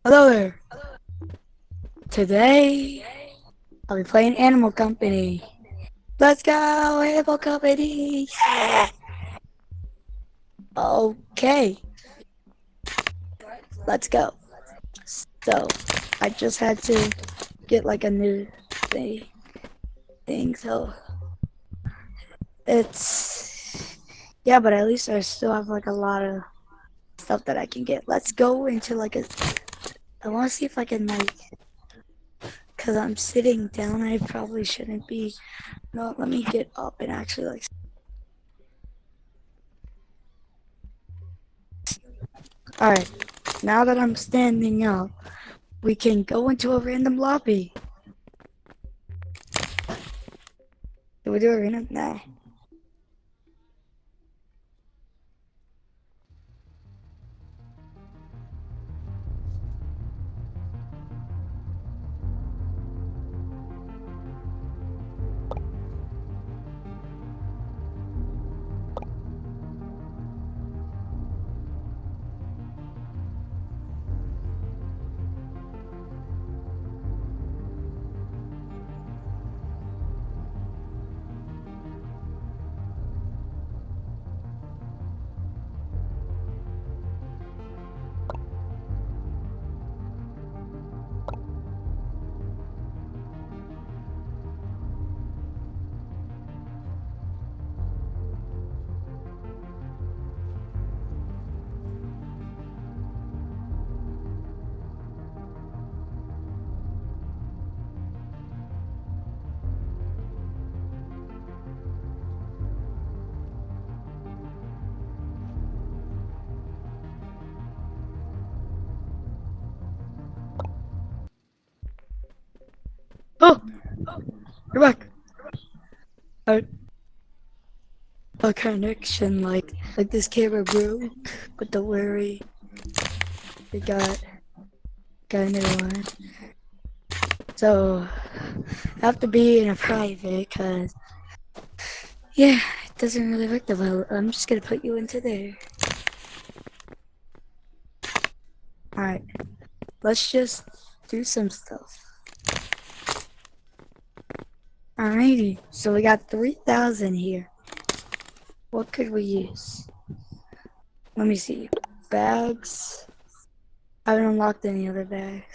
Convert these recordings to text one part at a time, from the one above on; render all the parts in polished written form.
Hello there. Today, I'll be playing Animal Company. Let's go, Animal Company! Yeah! Okay, let's go. So, I just had to get like a new thing, so it's yeah, but at least I still have like a lot of stuff that I can get. Let's go into like a. I want to see if I can like, cause I'm sitting down. I probably shouldn't be. No, let me get up and actually like. All right, now that I'm standing up, we can go into a random lobby. Do we do arena? Nah. Oh, you're back. A, a connection like this camera broke, but don't worry, we got a new one. So I have to be in a private, cause yeah, it doesn't really work that well. I'm just gonna put you into there. All right, let's just do some stuff. Alrighty, so we got 3,000 here. What could we use? Let me see. Bags. I haven't unlocked any other bags.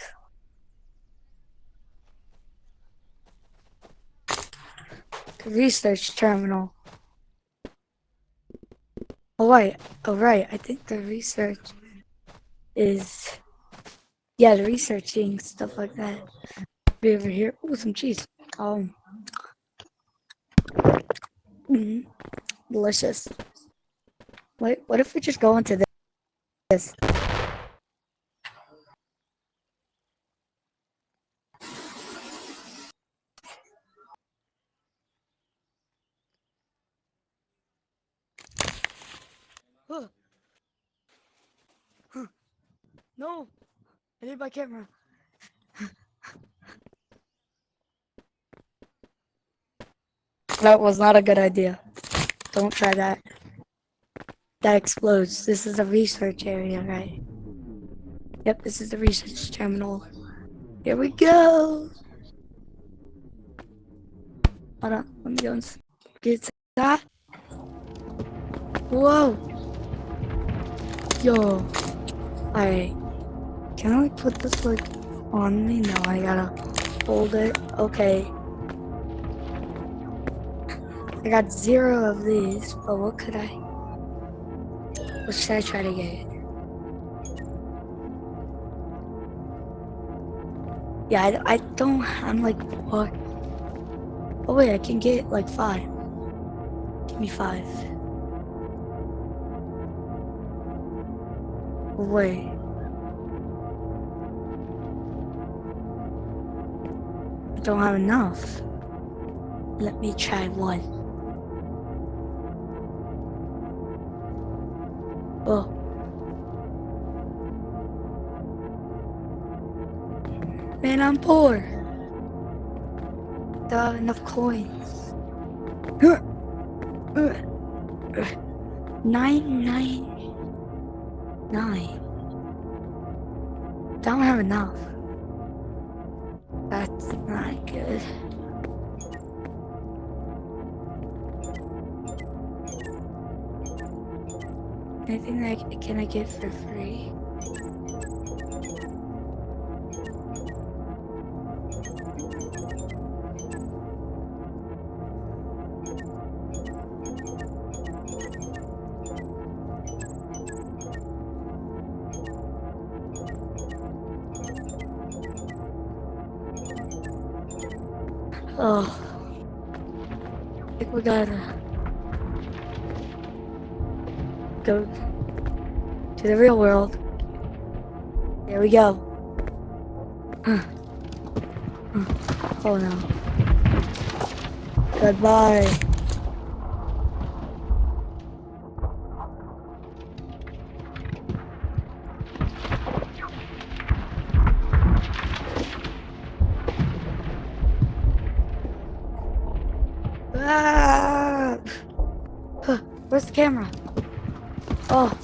The research terminal. Oh wait, oh right, I think the research is, yeah, the researching stuff like that. Be over here. Oh, some cheese. Um, mm, delicious. Wait, what if we just go into this? Huh, huh. No, I need my camera. That was not a good idea. Don't try that. That explodes. This is a research area, right? Yep, this is the research terminal. Here we go. Hold on, let me go and get that. Whoa. Yo. Alright. Can I like put this like on me? No, I gotta hold it. Okay. I got 0 of these, but what could I? What should I try to get? Yeah, I don't. I'm like, what? Oh wait, I can get like 5. Give me 5. Wait. I don't have enough. Let me try 1. Oh. Man, I'm poor. Don't have enough coins. 999. Don't have enough. That's not good. Anything that can I get for free? Oh, I think we gotta go to the real world. Here we go. Oh no. Goodbye. Ah! Huh, where's the camera? Oh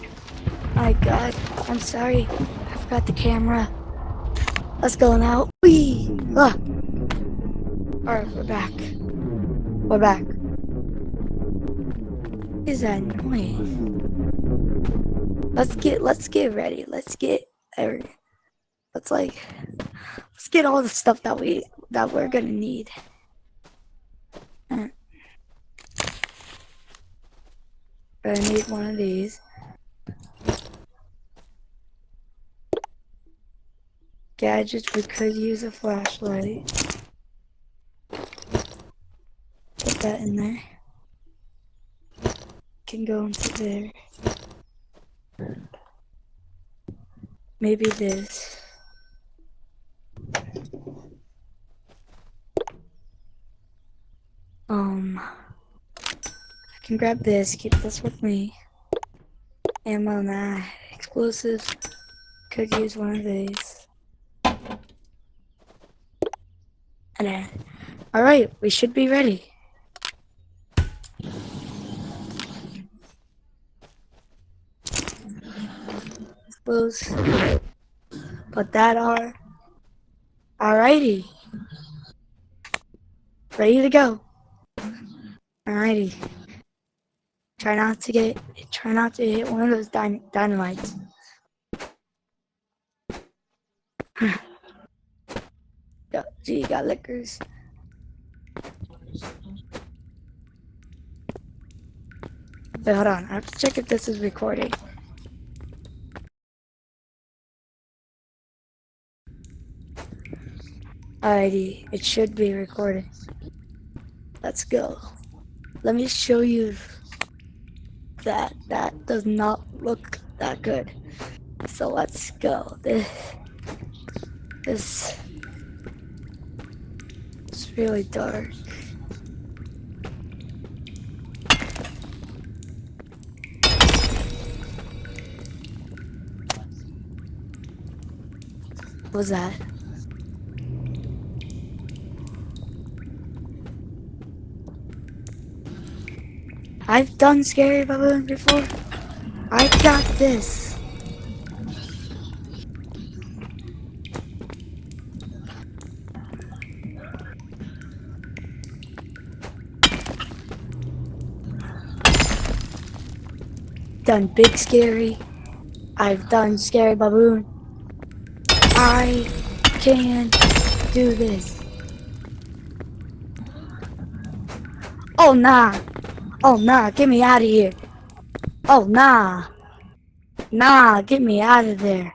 my god. I'm sorry. I forgot the camera. Let's go now. Whee! Ah! Alright, we're back. We're back. What is that noise? Let's get ready. Let's get all the stuff that we're gonna need. I need one of these. Gadgets, we could use a flashlight. Put that in there. Can go into there. Maybe this. I can grab this, keep this with me. Ammo, nah. Explosives, could use one of these. And then, alright, we should be ready. Suppose, put that on. Alrighty. Ready to go. Alrighty. Try not to hit one of those dynamites. Gee, you got liquors. Wait, hold on. I have to check if this is recording. Alrighty, it should be recording. Let's go. Let me show you that does not look that good. So let's go. This is really dark. What was that? I've done Scary Balloon before. I got this. Done Big Scary. I've done Scary Baboon. I can do this. Oh nah. Oh nah, get me out of here. Oh nah. Nah, get me out of there.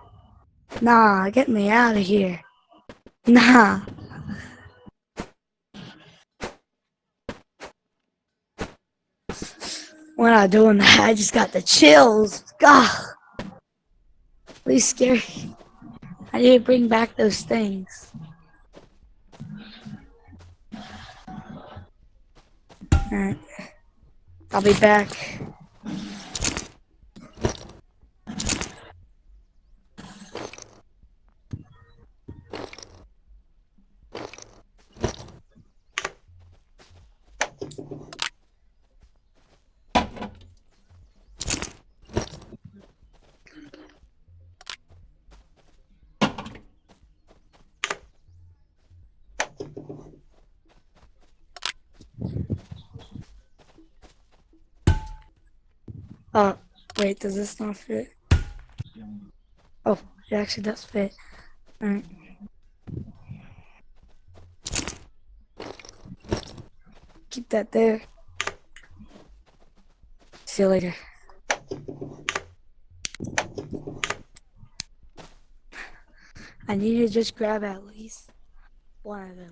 Nah, get me out of here. Nah. We're not doing that. I just got the chills. God. Really scary. I need to bring back those things. Alright. I'll be back. Wait, does this not fit? Oh, it actually does fit. Alright. Keep that there. See you later. I need to just grab at least one of those.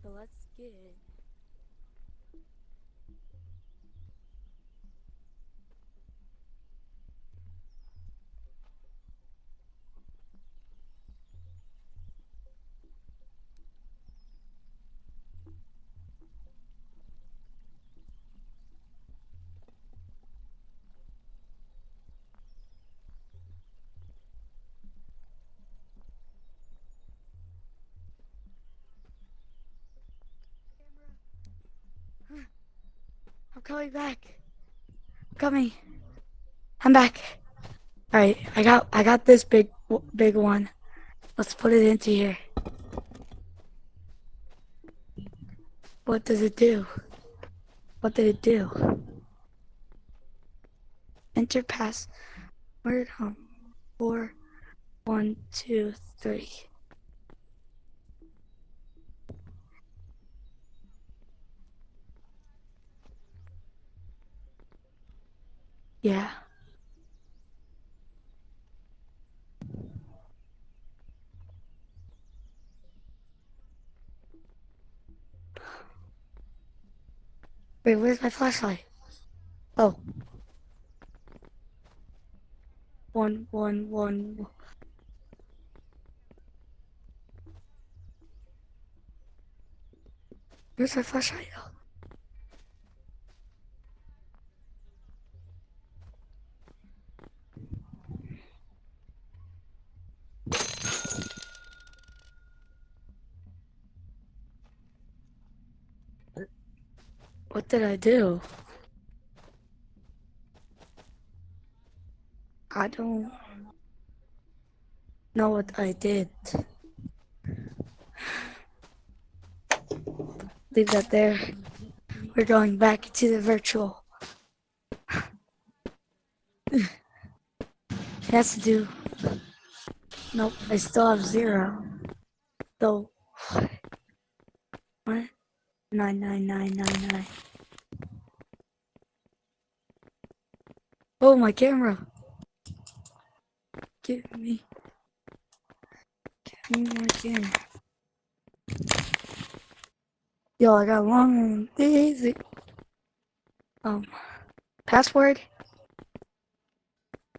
So let's get it. I'm coming back. I'm coming. I'm back. All right, I got this big one. Let's put it into here. What does it do? What did it do? Enter password 4 1 2 3. Yeah. Wait, where's my flashlight? Oh. 1 1 1. Where's my flashlight? Oh. What did I do? I don't know what I did. Leave that there. We're going back to the virtual. It has to do. Nope, I still have 0. So, what? 99999. Oh, my camera. Give me my camera. Yo, I got long and easy. Password.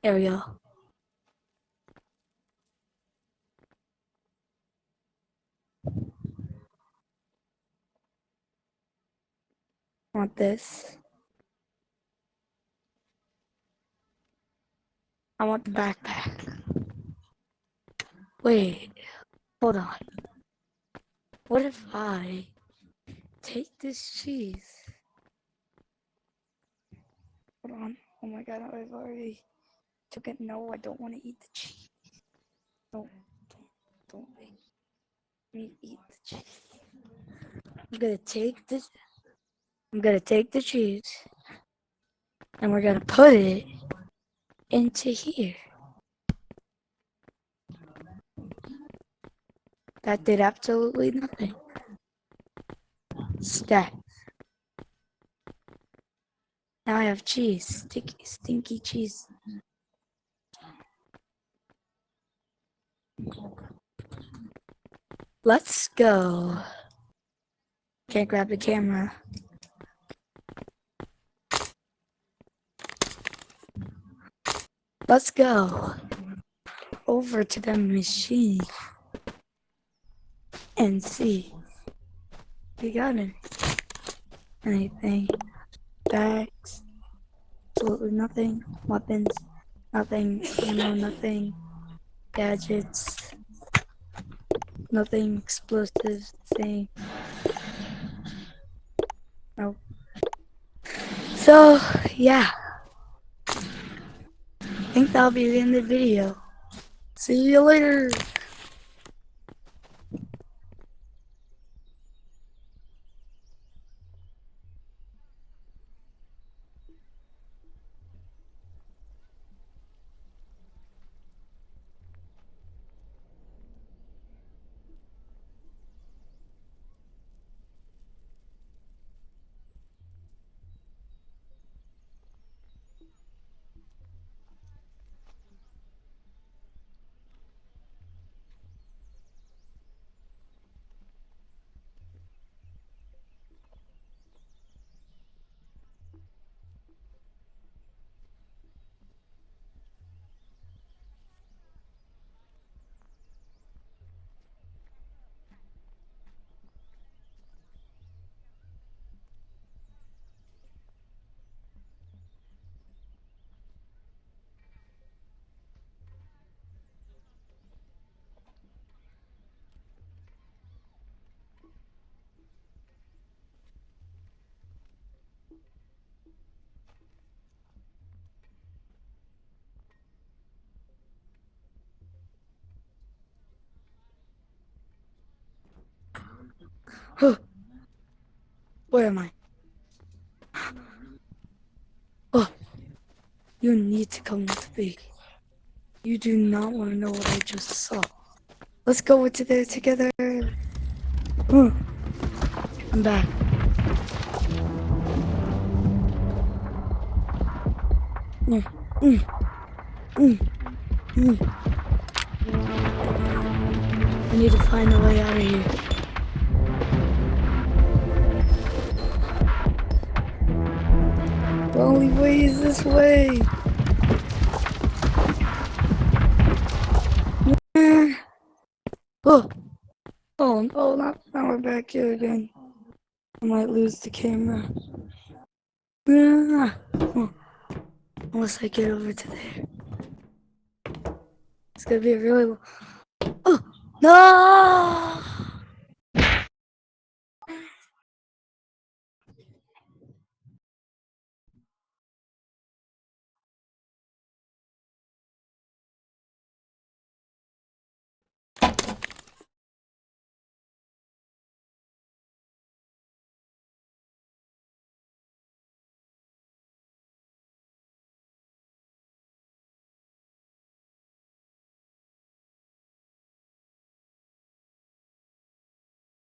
There we go. I want this. I want the backpack. Wait, hold on. What if I take this cheese? Hold on. Oh my god, I've already took it. No, I don't want to eat the cheese. Don't make me eat the cheese. I'm gonna take this. I'm gonna take the cheese, and we're gonna put it into here. That did absolutely nothing. Stat. Now I have cheese. Sticky, stinky cheese. Let's go. Can't grab the camera. Let's go over to the machine and see if we got anything. Bags, absolutely nothing. Weapons, nothing. Ammo, nothing. Gadgets, nothing. Explosives, thing. Nope. So, yeah. I think that'll be the end of the video. See you later. Huh. Where am I? Oh, you need to come with me. You do not want to know what I just saw. Let's go into there together. I'm back. Mm, mm, mm, mm. I need to find a way out of here. The only way is this way. Oh, oh no, now we're back here again. I might lose the camera. Oh, unless I get over to there. It's gonna be a really... Oh, no!